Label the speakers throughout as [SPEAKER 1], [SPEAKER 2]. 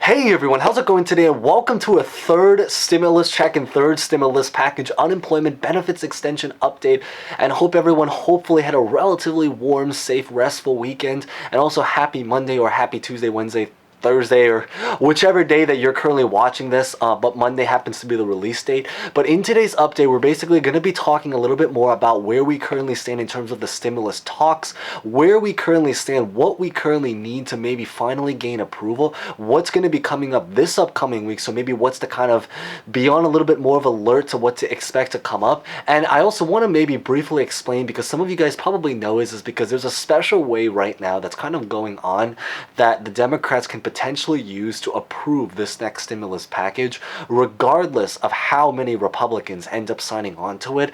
[SPEAKER 1] Hey everyone, how's it going today? And welcome to a third stimulus check and third stimulus package unemployment benefits extension update. And hope everyone hopefully had a relatively warm, safe, restful weekend. And also happy Monday or happy Tuesday, Wednesday, Thursday, or whichever day that you're currently watching this, but Monday happens to be the release date. But in today's update, we're basically going to be talking a little bit more about where we currently stand in terms of the stimulus talks, where we currently stand, what we currently need to maybe finally gain approval, what's going to be coming up this upcoming week, so maybe what's to kind of be on a little bit more of alert to what to expect to come up. And I also want to maybe briefly explain, because some of you guys probably know is because there's a special way right now that's kind of going on that the Democrats can potentially use to approve this next stimulus package, regardless of how many Republicans end up signing on to it.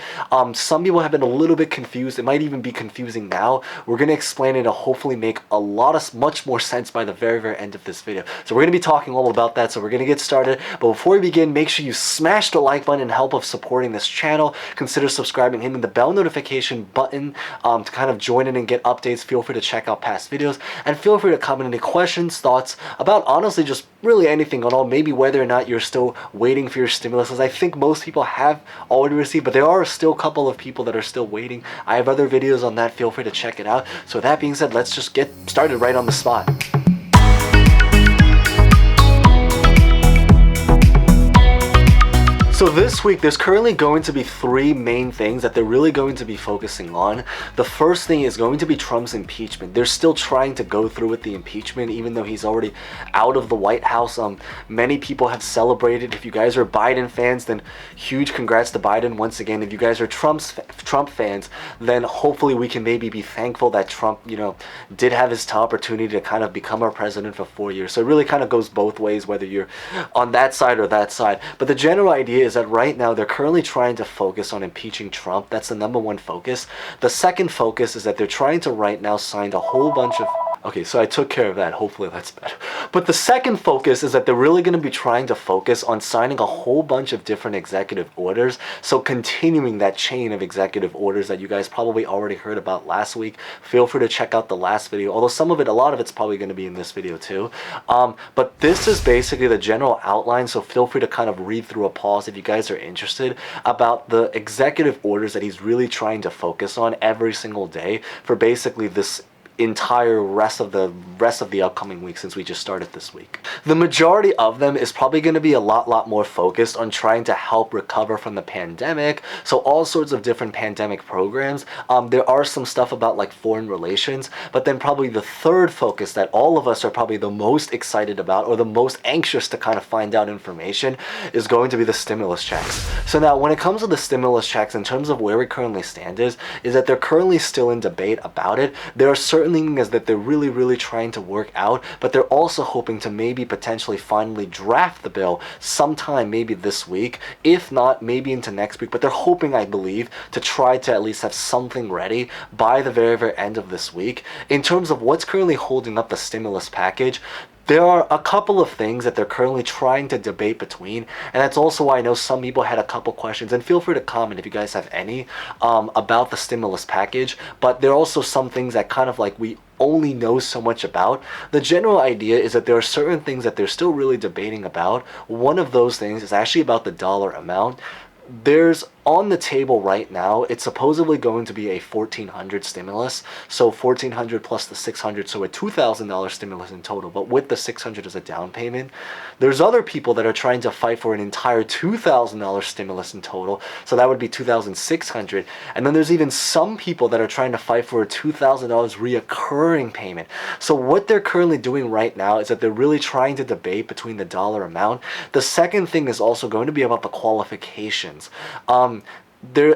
[SPEAKER 1] Some people have been a little bit confused. It might even be confusing now. We're going to explain it to hopefully make much more sense by the very end of this video. So we're going to be talking all about that. So we're going to get started. But before we begin, make sure you smash the like button in help of supporting this channel. Consider subscribing, hitting the bell notification button to kind of join in and get updates. Feel free to check out past videos, and feel free to comment any questions, thoughts about honestly just really anything at all, maybe whether or not you're still waiting for your stimulus, as I think most people have already received, but there are still a couple of people that are still waiting. I have other videos on that, feel free to check it out. So with that being said, let's just get started right on the spot. So this week, there's currently going to be three main things that they're really going to be focusing on. The first thing is going to be Trump's impeachment. They're still trying to go through with the impeachment, even though he's already out of the White House. Many people have celebrated. If you guys are Biden fans, then huge congrats to Biden once again. If you guys are Trump fans, then hopefully we can maybe be thankful that Trump, did have his opportunity to kind of become our president for 4 years. So it really kind of goes both ways, whether you're on that side or that side. But the general idea is that right now they're currently trying to focus on impeaching Trump. That's the number one focus. The second focus is that they're trying to right now sign a whole bunch of... Okay, so I took care of that. Hopefully that's better. But the second focus is that they're really going to be trying to focus on signing a whole bunch of different executive orders. So continuing that chain of executive orders that you guys probably already heard about last week. Feel free to check out the last video, although a lot of it's probably going to be in this video too. But this is basically the general outline, so feel free to kind of read through a pause if you guys are interested about the executive orders that he's really trying to focus on every single day for basically this entire rest of the upcoming week, since we just started this week. The majority of them is probably going to be a lot more focused on trying to help recover from the pandemic, so all sorts of different pandemic programs. There are some stuff about like foreign relations, but then probably the third focus that all of us are probably the most excited about, or the most anxious to kind of find out information, is going to be the stimulus checks. So now when it comes to the stimulus checks, in terms of where we currently stand is that they're currently still in debate about it. There are certain things that they're really trying to work out, but they're also hoping to maybe potentially finally draft the bill sometime maybe this week, if not maybe into next week. But they're hoping, I believe, to try to at least have something ready by the very end of this week. In terms of what's currently holding up the stimulus package, there are a couple of things that they're currently trying to debate between, and that's also why I know some people had a couple questions, and feel free to comment if you guys have any about the stimulus package. But there are also some things that kind of like we only know so much about. The general idea is that there are certain things that they're still really debating about. One of those things is actually about the dollar amount. There's on the table right now, it's supposedly going to be a $1,400 stimulus, so $1,400 plus the $600, so a $2,000 stimulus in total, but with the $600 as a down payment. There's other people that are trying to fight for an entire $2,000 stimulus in total, so that would be $2,600, and then there's even some people that are trying to fight for a $2,000 reoccurring payment. So what they're currently doing right now is that they're really trying to debate between the dollar amount. The second thing is also going to be about the qualifications.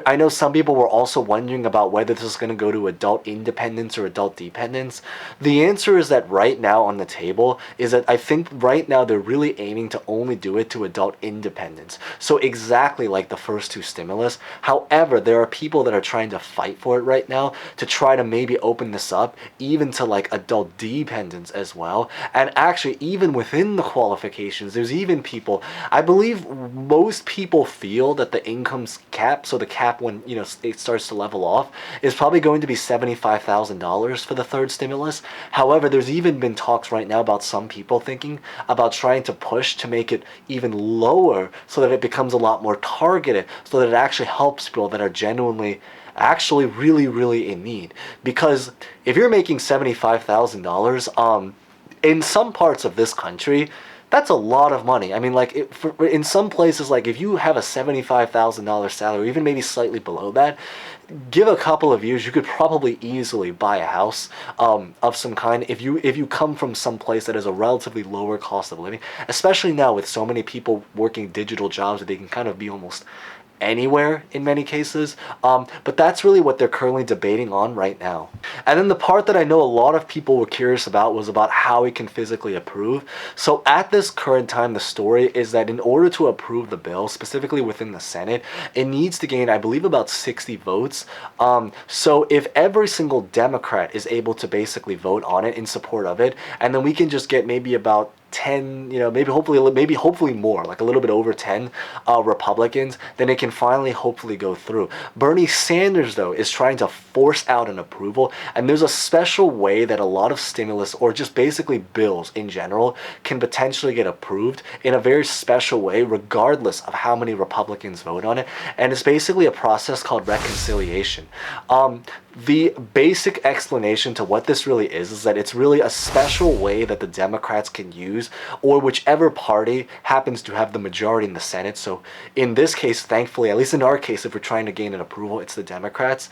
[SPEAKER 1] I know some people were also wondering about whether this is going to go to adult independence or adult dependence. The answer is that right now on the table is that I think right now they're really aiming to only do it to adult independence. So exactly like the first two stimulus. However, there are people that are trying to fight for it right now to try to maybe open this up even to like adult dependence as well. And actually, even within the qualifications, there's even people, I believe most people feel that the income cap, so so the cap, when it starts to level off, is probably going to be $75,000 for the third stimulus. However, there's even been talks right now about some people thinking about trying to push to make it even lower so that it becomes a lot more targeted, so that it actually helps people that are genuinely actually really in need. Because if you're making $75,000 in some parts of this country, that's a lot of money. I mean, like, in some places, like, if you have a $75,000 salary, even maybe slightly below that, give a couple of years, you could probably easily buy a house of some kind if you come from some place that has a relatively lower cost of living, especially now with so many people working digital jobs that they can kind of be almost anywhere in many cases. But that's really what they're currently debating on right now. And then the part that I know a lot of people were curious about was about how it can physically approve. So at this current time, the story is that in order to approve the bill, specifically within the Senate, it needs to gain, I believe, about 60 votes. So if every single Democrat is able to basically vote on it in support of it, and then we can just get maybe about 10, maybe hopefully more, like a little bit over 10 Republicans, then it can finally hopefully go through. Bernie Sanders, though, is trying to force out an approval, and there's a special way that a lot of stimulus, or just basically bills in general, can potentially get approved in a very special way, regardless of how many Republicans vote on it. And it's basically a process called reconciliation. The basic explanation to what this really is that it's really a special way that the Democrats can use, or whichever party happens to have the majority in the Senate. So in this case, thankfully, at least in our case, if we're trying to gain an approval, it's the Democrats.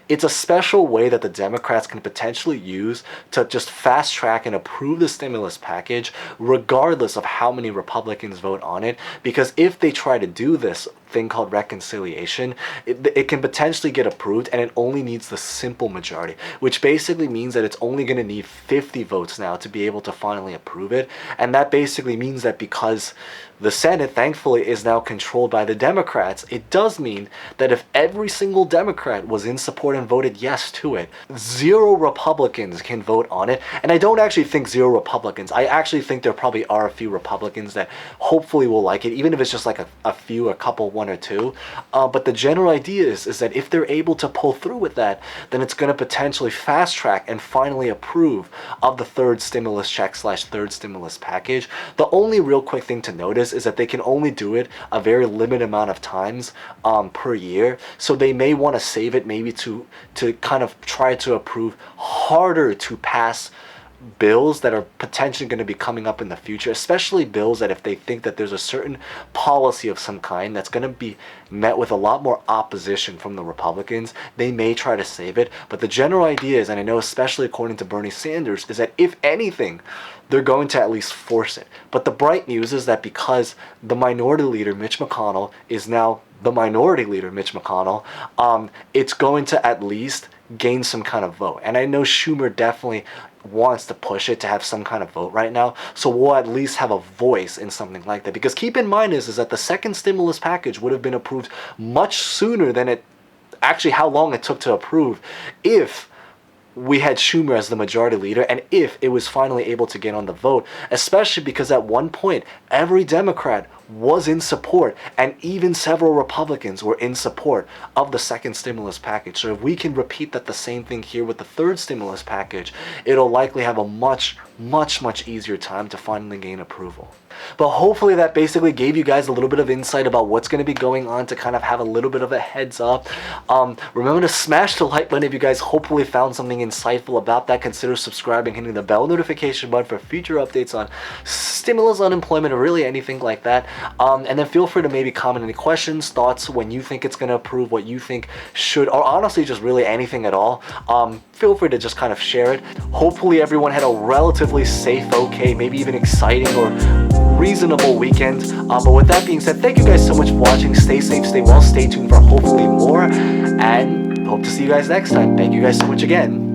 [SPEAKER 1] It's a special way that the Democrats can potentially use to just fast track and approve the stimulus package, regardless of how many Republicans vote on it. Because if they try to do this thing called reconciliation, it can potentially get approved, and it only needs the simple majority, which basically means that it's only going to need 50 votes now to be able to finally approve it. And that basically means that because the Senate, thankfully, is now controlled by the Democrats, it does mean that if every single Democrat was in support and voted yes to it, 0 Republicans can vote on it. And I don't actually think 0 Republicans. I actually think there probably are a few Republicans that hopefully will like it, even if it's just like a couple, 1 or 2. But the general idea is that if they're able to pull through with that, then it's going to potentially fast track and finally approve of the third stimulus check / third stimulus package. The only real quick thing to notice is that they can only do it a very limited amount of times per year. So they may want to save it maybe to kind of try to approve harder to pass bills that are potentially going to be coming up in the future, especially bills that if they think that there's a certain policy of some kind that's going to be met with a lot more opposition from the Republicans, they may try to save it. But the general idea is, and I know especially according to Bernie Sanders, is that if anything, they're going to at least force it. But the bright news is that because the minority leader, Mitch McConnell, is now the minority leader, Mitch McConnell, it's going to at least gain some kind of vote. And I know Schumer definitely wants to push it to have some kind of vote right now, so we'll at least have a voice in something like that. Because keep in mind is that the second stimulus package would have been approved much sooner than it actually how long it took to approve if we had Schumer as the majority leader, and if it was finally able to get on the vote, especially because at one point every Democrat was in support, and even several Republicans were in support of the second stimulus package. So if we can repeat that the same thing here with the third stimulus package, it'll likely have a much easier time to finally gain approval. But hopefully that basically gave you guys a little bit of insight about what's going to be going on, to kind of have a little bit of a heads up. Remember to smash the like button if you guys hopefully found something insightful about that. Consider subscribing, hitting the bell notification button for future updates on stimulus, unemployment, or really anything like that. And then feel free to maybe comment any questions, thoughts, when you think it's going to approve, what you think should, or honestly just really anything at all. Feel free to just kind of share it. Hopefully everyone had a relatively safe, okay, maybe even exciting or reasonable weekend. But with that being said, thank you guys so much for watching. Stay safe, stay well, stay tuned for hopefully more, and hope to see you guys next time. Thank you guys so much again.